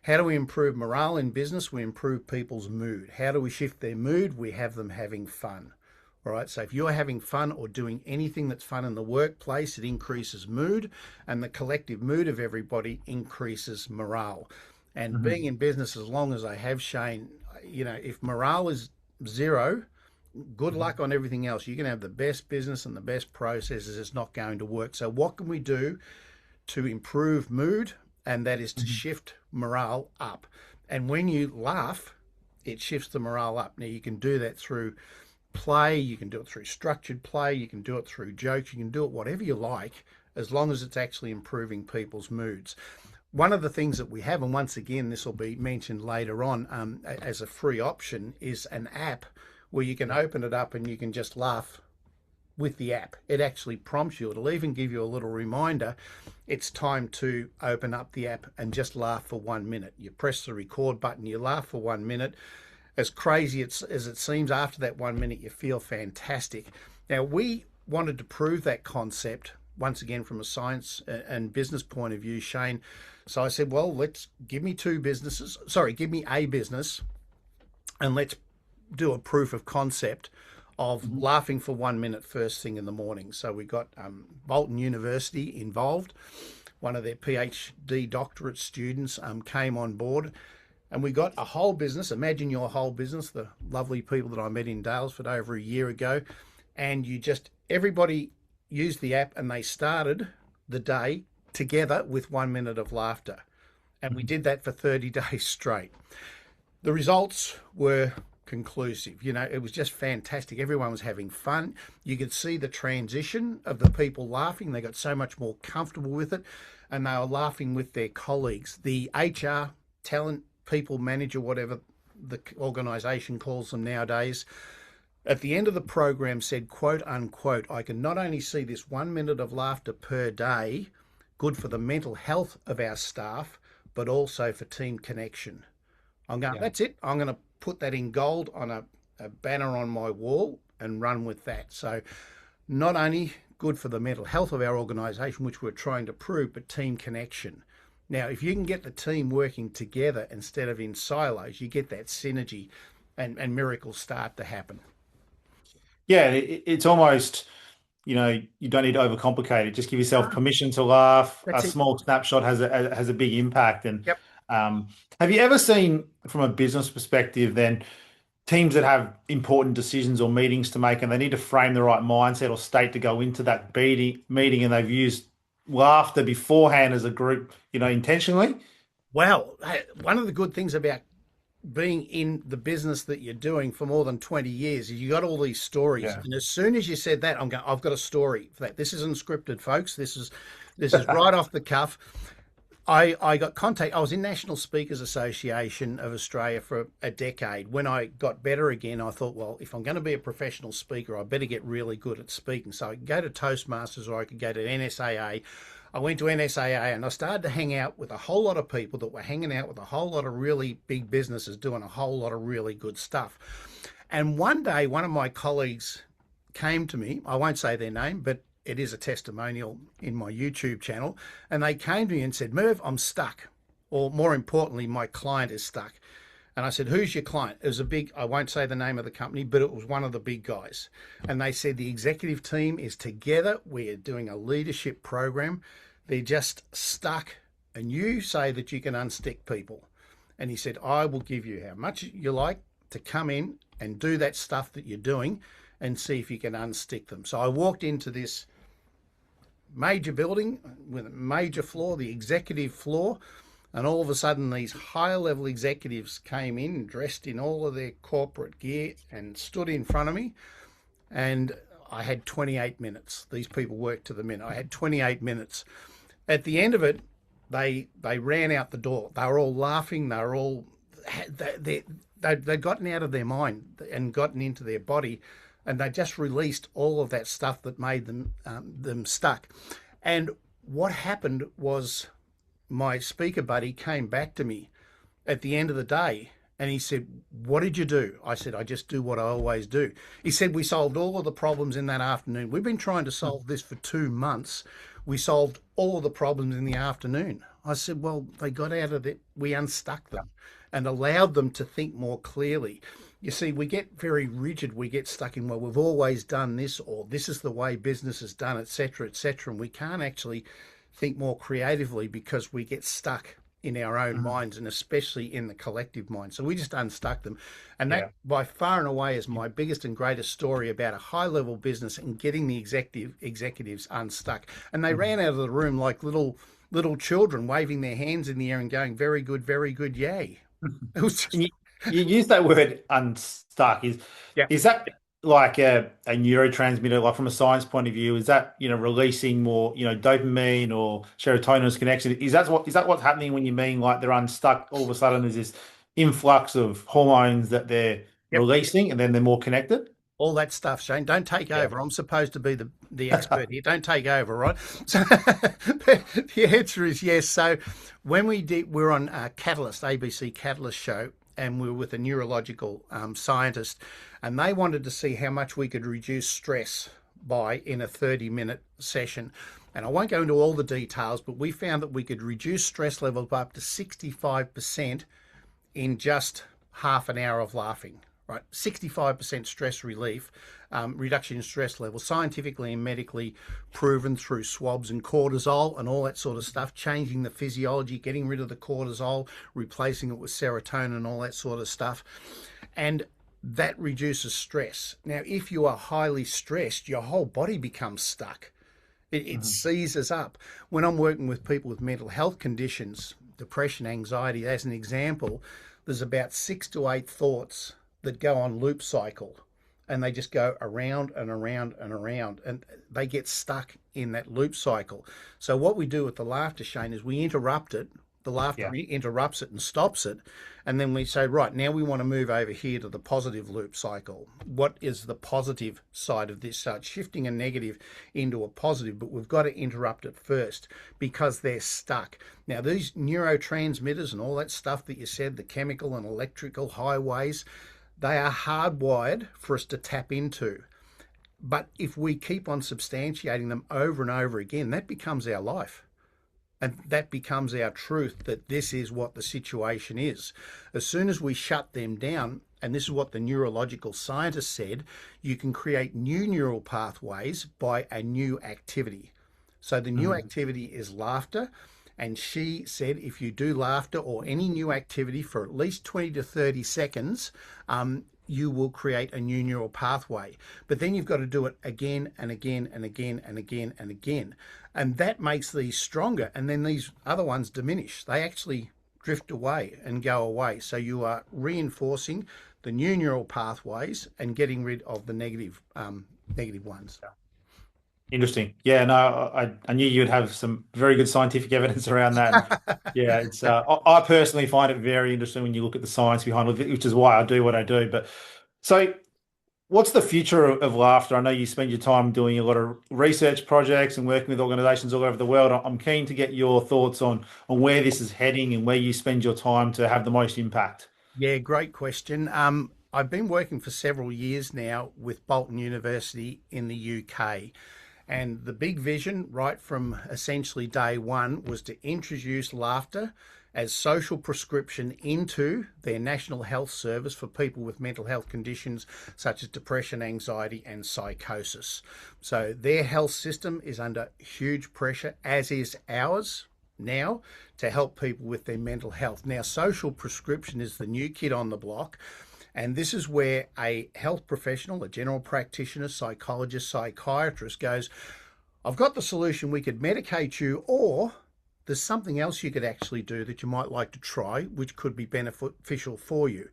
S2: How do we improve morale in business? We improve people's mood. How do we shift their mood? We have them having fun. All right. So if you're having fun or doing anything that's fun in the workplace, it increases mood, and the collective mood of everybody increases morale. And being
S1: Mhm.
S2: in business as long as I have, Shane, if morale is zero, good
S1: Mhm.
S2: luck on everything else. You can have the best business and the best processes. It's not going to work. So what can we do to improve mood, and that is to
S1: Mhm.
S2: shift morale up. And when you laugh, it shifts the morale up. Now, you can do that through play, you can do it through structured play, you can do it through jokes, you can do it whatever you like, as long as it's actually improving people's moods. One of the things that we have, and once again, this will be mentioned later on as a free option, is an app where you can
S1: Yeah.
S2: open it up and you can just laugh with the app. It actually prompts you, it'll even give you a little reminder. It's time to open up the app and just laugh for 1 minute. You press the record button, you laugh for 1 minute. As crazy as it seems, after that 1 minute, you feel fantastic. Now, we wanted to prove that concept once again from a science and business point of view, Shane. So I said, well, let's give me two businesses. Sorry, give me a business and let's do a proof of concept of
S1: Mhm.
S2: laughing for 1 minute first thing in the morning. So we got Bolton University involved. One of their PhD doctorate students came on board, and we got a whole business. Imagine your whole business, the lovely people that I met in Dalesford over a year ago. And everybody used the app and they started the day together with 1 minute of laughter. And we did that for 30 days straight. The results were conclusive. It was just fantastic. Everyone was having fun. You could see the transition of the people laughing. They got so much more comfortable with it, and they were laughing with their colleagues. The HR, talent, people manager, whatever the organisation calls them nowadays, at the end of the program said, quote unquote, I can not only see this 1 minute of laughter per day, good for the mental health of our staff, but also for team connection. I'm going,
S1: Yeah.
S2: that's it. I'm going to put that in gold on a banner on my wall and run with that. So not only good for the mental health of our organisation, which we're trying to prove, but team connection. Now, if you can get the team working together instead of in silos, you get that synergy and miracles start to happen.
S1: Yeah, it's almost, you don't need to overcomplicate it. Just give yourself permission to laugh. A
S2: That's it.
S1: small snapshot has a big impact. And
S2: Yep.
S1: um, have you ever seen, from a business perspective, then teams that have important decisions or meetings to make, and they need to frame the right mindset or state to go into that meeting, and they've used laughter beforehand as a group, intentionally?
S2: Well, one of the good things about being in the business that you're doing for more than 20 years, you got all these stories.
S1: Yeah.
S2: And as soon as you said that, I've got a story for that. This isn't scripted, folks. This is right off the cuff. I got contact. I was in National Speakers Association of Australia for a decade. When I got better again, I thought, well, if I'm going to be a professional speaker, I better get really good at speaking. So I could go to Toastmasters or I could go to NSAA. I went to NSAA and I started to hang out with a whole lot of people that were hanging out with a whole lot of really big businesses doing a whole lot of really good stuff. And one day, one of my colleagues came to me. I won't say their name, but it is a testimonial in my YouTube channel. And they came to me and said, Merv, I'm stuck. Or more importantly, my client is stuck. And I said, who's your client? It was I won't say the name of the company, but it was one of the big guys. And they said, the executive team is together. We're doing a leadership program. They're just stuck. And you say that you can unstick people. And he said, I will give you how much you like to come in and do that stuff that you're doing and see if you can unstick them. So I walked into this major building with a major floor, the executive floor, and all of a sudden these higher level executives came in dressed in all of their corporate gear and stood in front of me, and I had 28 minutes. These people worked to the minute. I had 28 minutes. At the end of it, they ran out the door. They were all laughing. They were all they'd gotten out of their mind and gotten into their body, and they just released all of that stuff that made them stuck. And what happened was my speaker buddy came back to me at the end of the day and he said, what did you do? I said, I just do what I always do. He said, we solved all of the problems in that afternoon. We've been trying to solve this for 2 months. We solved all of the problems in the afternoon. I said, well, they got out of it. We unstuck them and allowed them to think more clearly. You see, we get very rigid. We get stuck in, well, we've always done this, or this is the way business is done, etc., etc. And we can't actually think more creatively because we get stuck in our own minds, and especially in the collective mind. So we just unstuck them. And that by far and away is my biggest and greatest story about a high level business and getting the executives unstuck. And they ran out of the room like little children, waving their hands in the air and going, very good, yay. It was just,
S1: And you use that word unstuck.
S2: yeah.
S1: Is that like a neurotransmitter, like from a science point of view? Is that, releasing more, dopamine or serotonin's connection? Is that what's happening when you mean like they're unstuck? All of a sudden there's this influx of hormones that they're
S2: Yep.
S1: releasing and then they're more connected?
S2: All that stuff, Shane. Don't take
S1: Yeah.
S2: over. I'm supposed to be the expert here. Don't take over, right? So the answer is yes. So when we're on Catalyst, ABC Catalyst show, and we were with a neurological scientist, and they wanted to see how much we could reduce stress by in a 30-minute session. And I won't go into all the details, but we found that we could reduce stress levels by up to 65% in just half an hour of laughing, right? 65% stress relief, reduction in stress levels, scientifically and medically proven through swabs and cortisol and all that sort of stuff, changing the physiology, getting rid of the cortisol, replacing it with serotonin and all that sort of stuff. And that reduces stress. Now, if you are highly stressed, your whole body becomes stuck. It seizes up. When I'm working with people with mental health conditions, depression, anxiety, as an example, there's about 6 to 8 thoughts that go on loop cycle, and they just go around and around and around, and they get stuck in that loop cycle. So what we do with the laughter, Shane, is we interrupt it. The laughter interrupts it and stops it. And then we say, right, now we want to move over here to the positive loop cycle. What is the positive side of this? So it's shifting a negative into a positive, but we've got to interrupt it first because they're stuck. Now, these neurotransmitters and all that stuff that you said, the chemical and electrical highways, they are hardwired for us to tap into. But if we keep on substantiating them over and over again, that becomes our life. And that becomes our truth, that this is what the situation is. As soon as we shut them down, and this is what the neurological scientists said, you can create new neural pathways by a new activity. So the new activity is laughter. And she said if you do laughter or any new activity for at least 20 to 30 seconds, you will create a new neural pathway. But then you've got to do it again and again and again and again and again. And that makes these stronger. And then these other ones diminish. They actually drift away and go away. So you are reinforcing the new neural pathways and getting rid of the negative ones.
S1: Interesting. Yeah, no, I knew you'd have some very good scientific evidence around that. And yeah, it's I personally find it very interesting when you look at the science behind it, which is why I do what I do. But so what's the future of laughter? I know you spend your time doing a lot of research projects and working with organizations all over the world. I'm keen to get your thoughts on where this is heading and where you spend your time to have the most impact.
S2: Yeah, great question. I've been working for several years now with Bolton University in the UK. And the big vision, right from essentially day one, was to introduce laughter as social prescription into their National Health Service for people with mental health conditions such as depression, anxiety, and psychosis. So their health system is under huge pressure, as is ours now, to help people with their mental health. Now, social prescription is the new kid on the block. And this is where a health professional, a general practitioner, psychologist, psychiatrist goes, I've got the solution, we could medicate you, or there's something else you could actually do that you might like to try, which could be beneficial for you.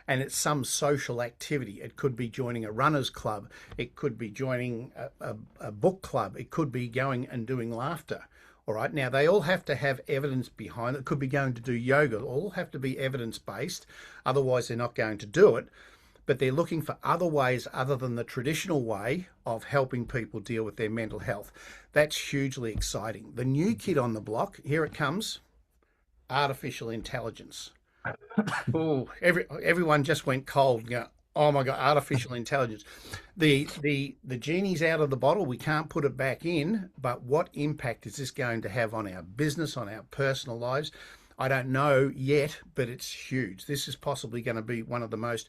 S2: And it's some social activity. It could be joining a runner's club. It could be joining a book club. It could be going and doing laughter. All right. Now, they all have to have evidence behind it. It could be going to do yoga. They all have to be evidence-based. Otherwise, they're not going to do it. But they're looking for other ways other than the traditional way of helping people deal with their mental health. That's hugely exciting. The new kid on the block, here it comes, artificial intelligence. Oh, everyone just went cold. You know, oh my God, artificial intelligence. The genie's out of the bottle. We can't put it back in. But what impact is this going to have on our business, on our personal lives? I don't know yet, but it's huge. This is possibly going to be one of the most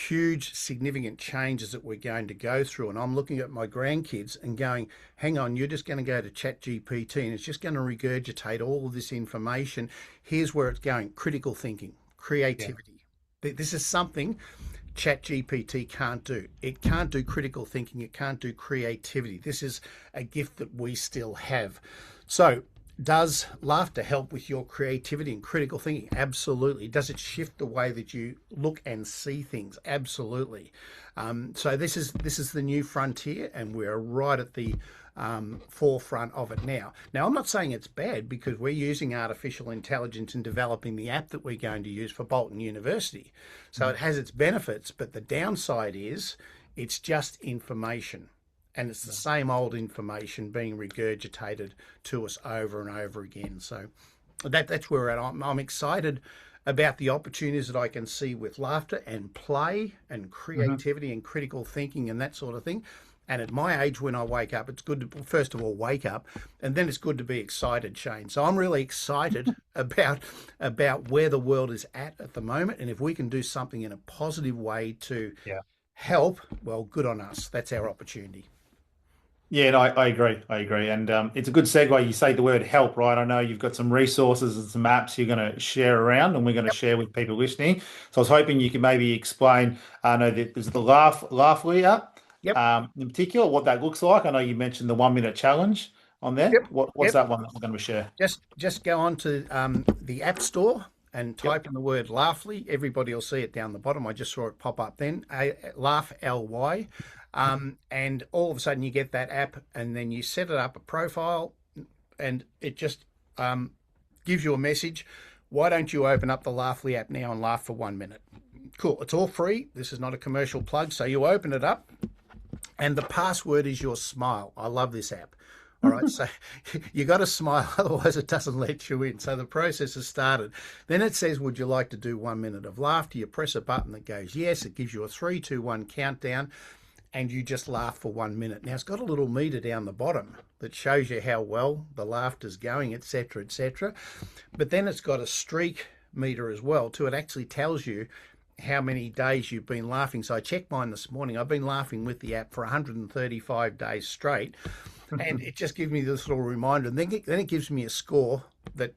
S2: huge, significant changes that we're going to go through. And I'm looking at my grandkids and going, hang on, you're just going to go to ChatGPT and it's just going to regurgitate all of this information. Here's where it's going. Critical thinking, creativity. Yeah. This is something ChatGPT can't do. It can't do critical thinking. It can't do creativity. This is a gift that we still have. So does laughter help with your creativity and critical thinking? Absolutely. Does it shift the way that you look and see things? Absolutely. So this is the new frontier, and we're right at the forefront of it now. Now, I'm not saying it's bad because we're using artificial intelligence in developing the app that we're going to use for Bolton University. So it has its benefits, but the downside is it's just information. And it's the same old information being regurgitated to us over and over again. So that's where we're at. I'm excited about the opportunities that I can see with laughter and play and creativity and critical thinking and that sort of thing. And at my age, when I wake up, it's good to first of all wake up, and then it's good to be excited, Shane. So I'm really excited about where the world is at the moment, and if we can do something in a positive way to
S1: Yeah.
S2: help, well, good on us. That's our opportunity.
S1: Yeah, no, I agree. I agree. And it's a good segue. You say the word help, right? I know you've got some resources and some apps you're going to share around and we're going to
S2: Yep.
S1: share with people listening. So I was hoping you could maybe explain, I know that there's the Laughly app,
S2: Yep.
S1: in particular, what that looks like. I know you mentioned the 1 minute challenge on there.
S2: Yep.
S1: What's
S2: Yep.
S1: that one that we're going to share?
S2: Just go on to the App Store and
S1: Yep.
S2: type in the word Laughly. Everybody will see it down the bottom. I just saw it pop up then. Laugh LY. And all of a sudden you get that app and then you set it up a profile and it just gives you a message. Why don't you open up the Laughly app now and laugh for 1 minute? Cool. It's all free. This is not a commercial plug. So you open it up and the password is your smile. I love this app. All right, so you got to smile, otherwise it doesn't let you in. So the process has started. Then it says, "Would you like to do 1 minute of laughter?" You press a button that goes yes. It gives you a 3, 2, 1 countdown, and you just laugh for 1 minute. Now it's got a little meter down the bottom that shows you how well the laughter's going, etc., etc. But then it's got a streak meter as well too. It actually tells you how many days you've been laughing. So I checked mine this morning. I've been laughing with the app for 135 days straight, and it just gives me this little reminder. And then it gives me a score that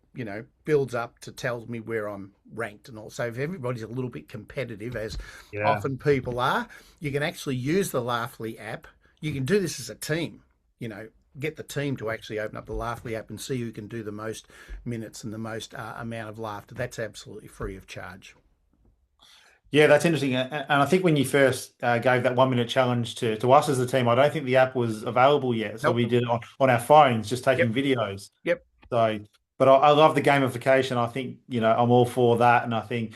S2: builds up to tell me where I'm ranked and all. So if everybody's a little bit competitive, as
S1: Yeah.
S2: often people are, you can actually use the Laughly app. You can do this as a team. Get the team to actually open up the Laughly app and see who can do the most minutes and the most amount of laughter. That's absolutely free of charge.
S1: Yeah, that's interesting. And I think when you first gave that 1 minute challenge to us as a team, I don't think the app was available yet. So
S2: Nope.
S1: we did it on our phones, just
S2: Yep.
S1: taking videos.
S2: Yep.
S1: So, but I love the gamification. I think, I'm all for that. And I think,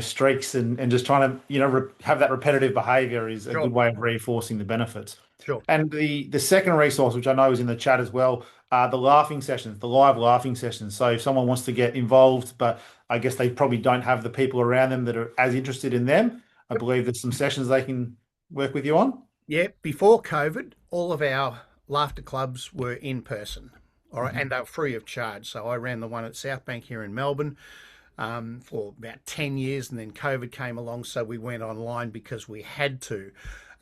S1: streaks and just trying to, have that repetitive behavior is a good
S2: Sure.
S1: way of reinforcing the benefits.
S2: Sure.
S1: And the second resource, which I know is in the chat as well, the laughing sessions, the live laughing sessions. So if someone wants to get involved, but I guess they probably don't have the people around them that are as interested in them, I
S2: Yep.
S1: believe there's some sessions they can work with you on.
S2: Yeah. Before COVID, all of our laughter clubs were in person. All right.
S1: Mhm.
S2: And they were free of charge. So I ran the one at South Bank here in Melbourne for about 10 years. And then COVID came along. So we went online because we had to.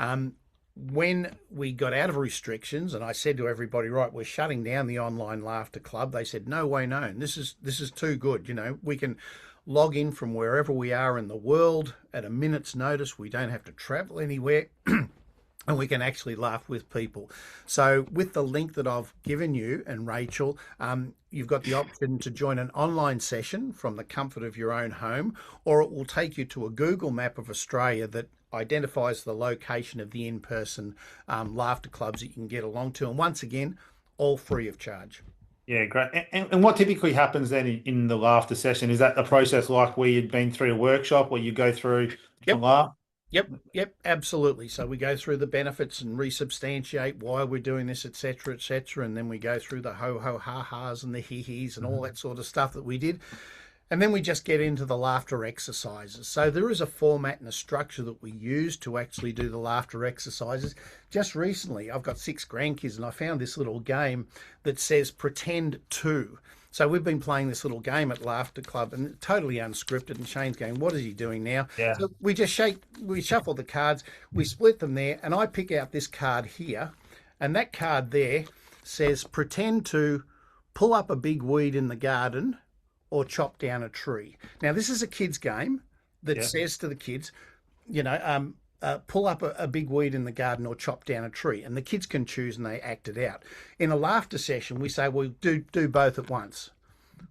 S2: Um, when we got out of restrictions and I said to everybody, right, we're shutting down the online laughter club, they said, no way, no. And this is too good. We can log in from wherever we are in the world at a minute's notice. We don't have to travel anywhere. And we can actually laugh with people. So with the link that I've given you and Rachel, you've got the option to join an online session from the comfort of your own home, or it will take you to a Google map of Australia that identifies the location of the in-person laughter clubs that you can get along to. And once again, all free of charge.
S1: Yeah, great. And what typically happens then in the laughter session? Is that a process like where you'd been through a workshop where you go through different
S2: Yep.
S1: laugh?
S2: Yep, absolutely. So we go through the benefits and resubstantiate why we're doing this, et cetera, and then we go through the ho ho ha ha's and the he he's and all that sort of stuff that we did. And then we just get into the laughter exercises. So there is a format and a structure that we use to actually do the laughter exercises. Just recently, I've got 6 grandkids and I found this little game that says pretend to. So we've been playing this little game at Laughter Club and totally unscripted. And Shane's going, what is he doing now?
S1: Yeah.
S2: So we shuffle the cards, we split them there, and I pick out this card here. And that card there says pretend to pull up a big weed in the garden or chop down a tree. Now, this is a kid's game that
S1: Yeah.
S2: says to the kids, pull up a big weed in the garden or chop down a tree. And the kids can choose and they act it out. In a laughter session, we say, well, do both at once.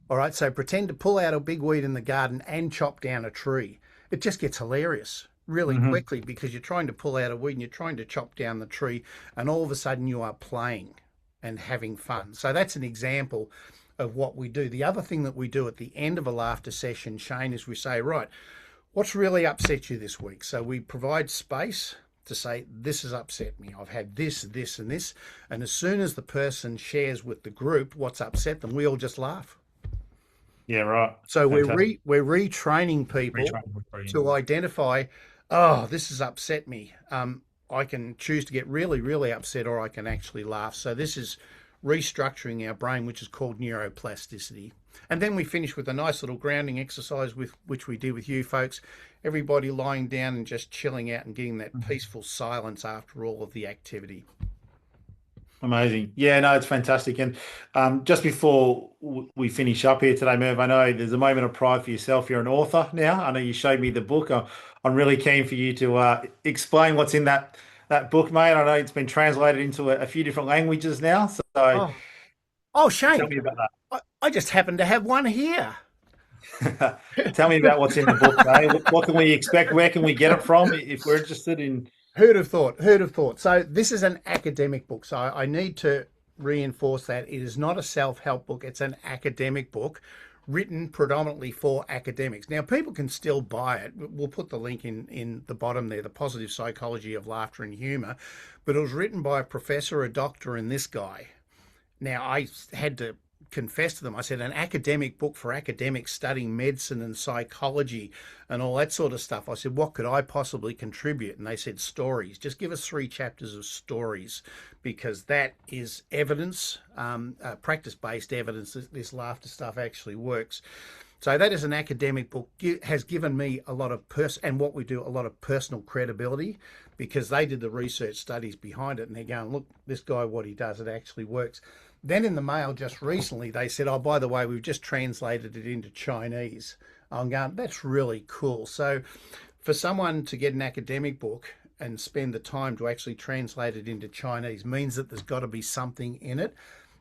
S2: All right, so pretend to pull out a big weed in the garden and chop down a tree. It just gets hilarious really
S1: Hmm.
S2: quickly because you're trying to pull out a weed and you're trying to chop down the tree, and all of a sudden you are playing and having fun. So that's an example of what we do. The other thing that we do at the end of a laughter session, Shane, is we say, right, what's really upset you this week? So we provide space to say, this has upset me. I've had this, this, and this. And as soon as the person shares with the group what's upset them, we all just laugh.
S1: Yeah, right.
S2: So
S1: Fantastic.
S2: we're retraining people
S1: Retraining.
S2: to identify, oh, this has upset me. I can choose to get really, really upset, or I can actually laugh. So this is restructuring our brain, which is called neuroplasticity. And then we finish with a nice little grounding exercise, with which we do with you folks. Everybody lying down and just chilling out and getting that peaceful silence after all of the activity.
S1: Amazing. Yeah, no, it's fantastic. And just before we finish up here today, Merv, I know there's a moment of pride for yourself. You're an author now. I know you showed me the book. I'm really keen for you to explain what's in that book, mate. I know it's been translated into a few different languages now. So
S2: Oh, oh,
S1: tell
S2: Shane,
S1: me about
S2: I just happen to have one here.
S1: that. Tell me about what's in the book, mate. What can we expect? Where can we get it from if we're interested in?
S2: Who'd have thought? Who'd have thought? So this is an academic book. So I need to reinforce that it is not a self-help book. It's an academic book written predominantly for academics. Now, people can still buy it. We'll put the link in the bottom there, The Positive Psychology of Laughter and Humour. But it was written by a professor, a doctor, and this guy. Now, I had to confess to them. I said, an academic book for academics studying medicine and psychology and all that sort of stuff. I said, what could I possibly contribute? And they said, stories. Just give us 3 chapters of stories, because that is evidence, practice-based evidence that this laughter stuff actually works. So that is an academic book, has given me a lot of and what we do, a lot of personal credibility, because they did the research studies behind it, and they're going, look, this guy, what he does, it actually works. Then in the mail just recently, they said, oh, by the way, we've just translated it into Chinese. I'm going, that's really cool. So for someone to get an academic book and spend the time to actually translate it into Chinese means that there's got to be something in it.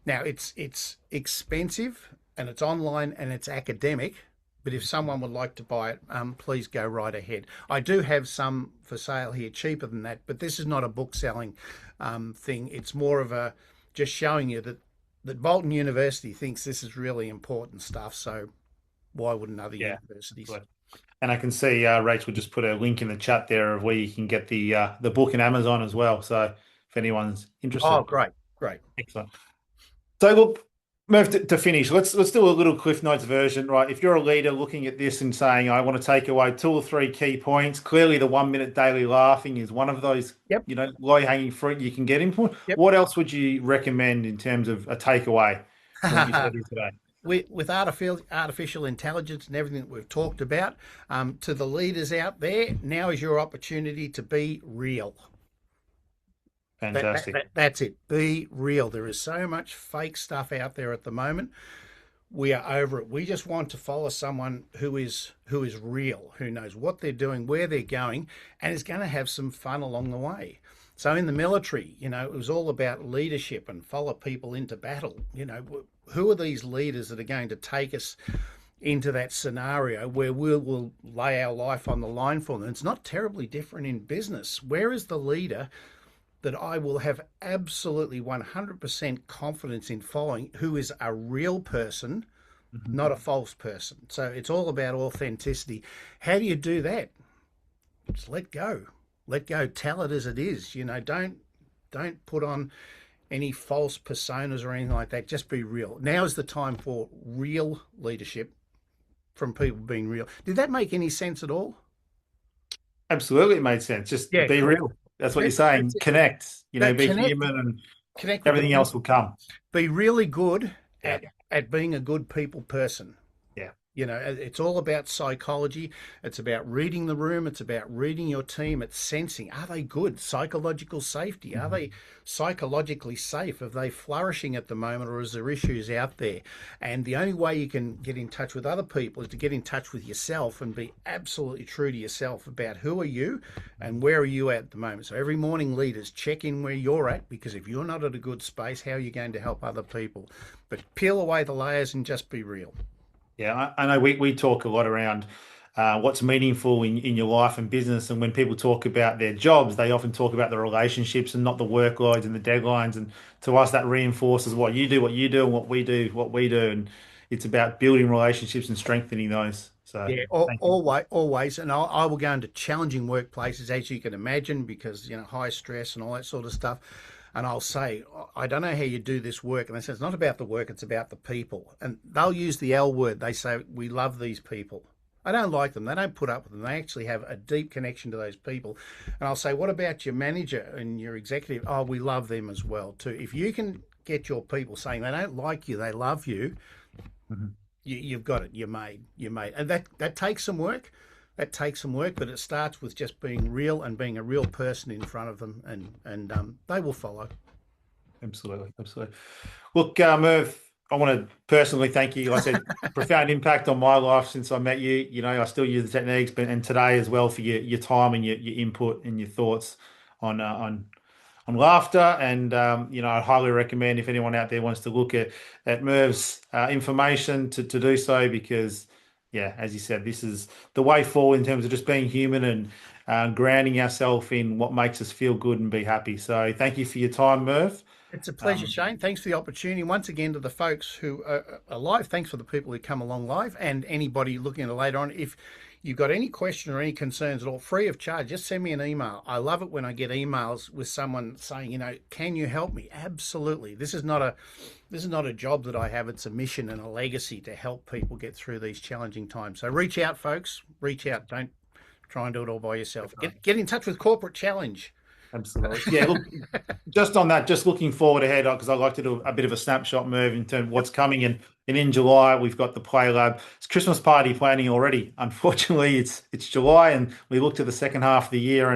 S2: Now, it's expensive, and it's online, and it's academic. But if someone would like to buy it, please go right ahead. I do have some for sale here, cheaper than that, but this is not a book selling thing. It's more of a just showing you that Bolton University thinks this is really important stuff. So why wouldn't other universities?
S1: Good. And I can see Rachel just put a link in the chat there of where you can get the book in Amazon as well. So if anyone's
S2: Oh,
S1: interested.
S2: great, great.
S1: Excellent. So look, Merv, to finish, let's do a little Cliff Notes version, right? If you're a leader looking at this and saying, I want to take away 2 or 3 key points, clearly the 1 minute daily laughing is one of those,
S2: Yep.
S1: low-hanging fruit you can get into.
S2: Yep.
S1: What else would you recommend in terms of a takeaway from what you said here today?
S2: With artificial intelligence and everything that we've talked about, to the leaders out there, now is your opportunity to be real.
S1: Fantastic.
S2: That's it. Be real. There is so much fake stuff out there at the moment. We are over it. We just want to follow someone who is real, who knows what they're doing, where they're going, and is going to have some fun along the way. So in the military, it was all about leadership and follow people into battle. Who are these leaders that are going to take us into that scenario where we'll lay our life on the line for them? It's not terribly different in business. Where is the leader that I will have absolutely 100% confidence in following, who is a real person, not a false person? So it's all about authenticity. How do you do that? Just let go. Let go. Tell it as it is. Don't put on any false personas or anything like that. Just be real. Now is the time for real leadership from people being real. Did that make any sense at all?
S1: Absolutely, it made sense. Just be
S2: cool.
S1: real. That's what you're saying. Connect, be
S2: Connect,
S1: human, and
S2: connect with
S1: everything else will come.
S2: Be really good
S1: Yeah.
S2: at being a good people person.
S1: Yeah.
S2: It's all about psychology. It's about reading the room. It's about reading your team. It's sensing, are they good? Psychological safety. Are they psychologically safe? Are they flourishing at the moment, or is there issues out there? And the only way you can get in touch with other people is to get in touch with yourself and be absolutely true to yourself about who are you and where are you at the moment. So every morning, leaders, check in where you're at, because if you're not at a good space, how are you going to help other people? But peel away the layers and just be real.
S1: Yeah, I know we talk a lot around what's meaningful in your life and business. And when people talk about their jobs, they often talk about the relationships and not the workloads and the deadlines. And to us, that reinforces what you do, and what we do, And it's about building relationships and strengthening those. So
S2: Yeah,
S1: thank you.
S2: always. And I will go into challenging workplaces, as you can imagine, because, high stress and all that sort of stuff. And I'll say, I don't know how you do this work. And they say, it's not about the work, it's about the people. And they'll use the L word. They say, we love these people. I don't like them. They don't put up with them. They actually have a deep connection to those people. And I'll say, what about your manager and your executive? Oh, we love them as well too. If you can get your people saying they don't like you, they love you,
S1: Mhm.
S2: you've got it. You're made. You're made. And that takes some work. That takes some work, but it starts with just being real and being a real person in front of them, and they will follow.
S1: Absolutely, absolutely. Look, Merv, I want to personally thank you. Like I said, profound impact on my life since I met you. You know, I still use the techniques, but and today as well for your time and your input and your thoughts on on laughter. And you know, I highly recommend if anyone out there wants to look at Merv's information to do so because, yeah, as you said, this is the way forward in terms of just being human and grounding ourselves in what makes us feel good and be happy. So, thank you for your time, Merv.
S2: It's a pleasure,
S1: Um,
S2: Shane. Thanks for the opportunity. Once again, to the folks who are live, thanks for the people who come along live and anybody looking at it later on. If you've got any question or any concerns at all, free of charge, just send me an email. I love it when I get emails with someone saying, can you help me? Absolutely. This is not a job that I have. It's a mission and a legacy to help people get through these challenging times. So reach out, folks. Reach out. Don't try and do it all by yourself. Get in touch with Corporate Challenge.
S1: Absolutely. Yeah, look, just on that, just looking forward ahead, because I like to do a bit of a snapshot move in terms of what's coming. And in July, we've got the Play Lab. It's Christmas party planning already. Unfortunately, it's July, and we look to the second half of the year.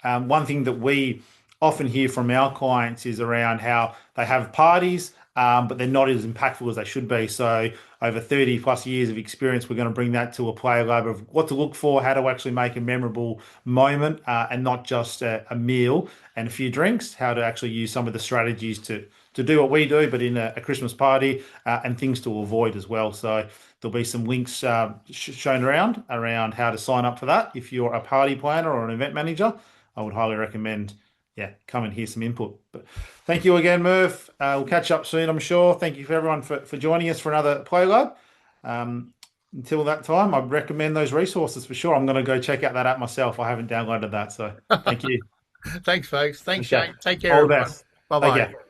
S1: And one thing that we often hear from our clients is around how they have parties, but they're not as impactful as they should be. So over 30 plus years of experience, we're going to bring that to a Play Lab of what to look for, how to actually make a memorable moment, and not just a meal and a few drinks, how to actually use some of the strategies to do what we do, but in a Christmas party, and things to avoid as well. So there'll be some links shown around how to sign up for that. If you're a party planner or an event manager, I would highly recommend, yeah, come and hear some input. But thank you again, Merv. We'll catch up soon, I'm sure. Thank you for everyone for joining us for another Play Lab. Um, until that time, I recommend those resources for sure. I'm going to go check out that app myself. I haven't downloaded that. So thank you.
S2: Thanks, folks. Thanks,
S1: Okay.
S2: Shane. Take care,
S1: All the
S2: everyone.
S1: best.
S2: Bye
S1: Take
S2: bye.
S1: care.